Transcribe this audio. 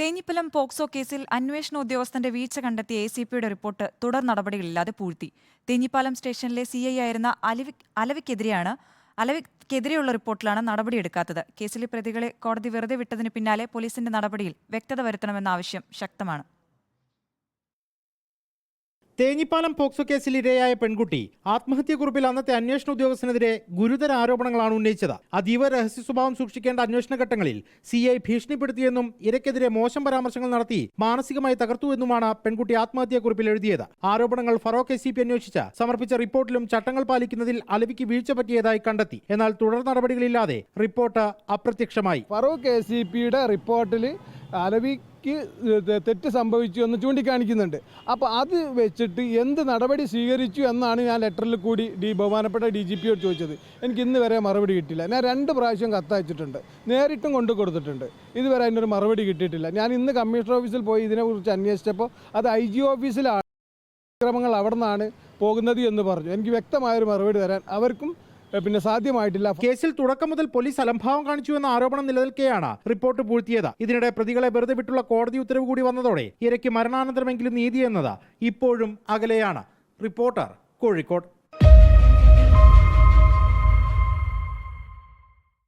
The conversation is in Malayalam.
തേഞ്ഞിപ്പലം പോക്സോ കേസിൽ അന്വേഷണ ഉദ്യോഗസ്ഥന്റെ വീഴ്ച കണ്ടെത്തിയ ACPയുടെ റിപ്പോർട്ട് തുടർ നടപടികളില്ലാതെ പൂഴ്ത്തി. തേഞ്ഞിപ്പാലം സ്റ്റേഷനിലെ CI ആയിരുന്ന അലവിക്കെതിരെയുള്ള റിപ്പോർട്ടിലാണ് നടപടിയെടുക്കാത്തത്. കേസിലെ പ്രതികളെ കോടതി വെറുതെ വിട്ടതിന് പിന്നാലെ പോലീസിന്റെ നടപടിയിൽ വ്യക്തത വരുത്തണമെന്ന ആവശ്യം ശക്തമാണ്. തേഞ്ഞിപ്പാലം പോക്സോ കേസിൽ ഇരയായ പെൺകുട്ടി ആത്മഹത്യക്കുറിപ്പിൽ അന്നത്തെ അന്വേഷണ ഉദ്യോഗസ്ഥനെതിരെ ഗുരുതര ആരോപണങ്ങളാണ് ഉന്നയിച്ചത്. അതീവ രഹസ്യ സ്വഭാവം സൂക്ഷിക്കേണ്ട അന്വേഷണ ഘട്ടങ്ങളിൽ CI ഭീഷണിപ്പെടുത്തിയെന്നും ഇരയ്ക്കെതിരെ മോശം പരാമർശങ്ങൾ നടത്തി മാനസികമായി തകർത്തുവെന്നുമാണ് പെൺകുട്ടി ആത്മഹത്യക്കുറിപ്പിൽ എഴുതിയത്. ആരോപണങ്ങൾ ഫറോക്ക് ACP അന്വേഷിച്ച് സമർപ്പിച്ച റിപ്പോർട്ടിലും ചട്ടങ്ങൾ പാലിക്കുന്നതിൽ അലവിക്ക് വീഴ്ച പറ്റിയതായി കണ്ടെത്തി. എന്നാൽ തുടർ നടപടികളില്ലാതെ റിപ്പോർട്ട് അപ്രത്യക്ഷമായി. ഫറോക്ക് ACPയുടെ റിപ്പോർട്ടിൽ അലവിക്ക് തെറ്റ് സംഭവിച്ചു എന്ന് ചൂണ്ടിക്കാണിക്കുന്നുണ്ട്. അപ്പോൾ അത് വെച്ചിട്ട് എന്ത് നടപടി സ്വീകരിച്ചു എന്നാണ് ഞാൻ ലെറ്ററിൽ കൂടി ബഹുമാനപ്പെട്ട DGPയോട് ചോദിച്ചത്. എനിക്ക് ഇന്ന് വരെ മറുപടി കിട്ടില്ല. ഞാൻ 2 പ്രാവശ്യം കത്തയച്ചിട്ടുണ്ട്, നേരിട്ടും കൊണ്ടു കൊടുത്തിട്ടുണ്ട്. ഇതുവരെ അതിനൊരു മറുപടി കിട്ടിയിട്ടില്ല. ഞാൻ ഇന്ന് കമ്മീഷണർ ഓഫീസിൽ പോയി ഇതിനെക്കുറിച്ച് അന്വേഷിച്ചപ്പോൾ അത് IG ഓഫീസിലാണ് ക്രമങ്ങൾ അവിടെ നിന്നാണ് പോകുന്നത് എന്ന് പറഞ്ഞു. എനിക്ക് വ്യക്തമായൊരു മറുപടി തരാൻ അവർക്കും സാധ്യമായിട്ടില്ല. കേസിൽ തുടക്കം മുതൽ പോലീസ് അലംഭാവം കാണിച്ചുവെന്ന ആരോപണം നിലനിൽക്കെയാണ് റിപ്പോർട്ട് പൂഴ്ത്തിയത്. ഇതിനിടെ പ്രതികളെ വെറുതെ വിട്ടുള്ള കോടതി ഉത്തരവ് കൂടി വന്നതോടെ ഇരയ്ക്ക് മരണാനന്തരമെങ്കിലും നീതി എന്നത് ഇപ്പോഴും അകലെയാണ്. റിപ്പോർട്ടർ, കോഴിക്കോട്.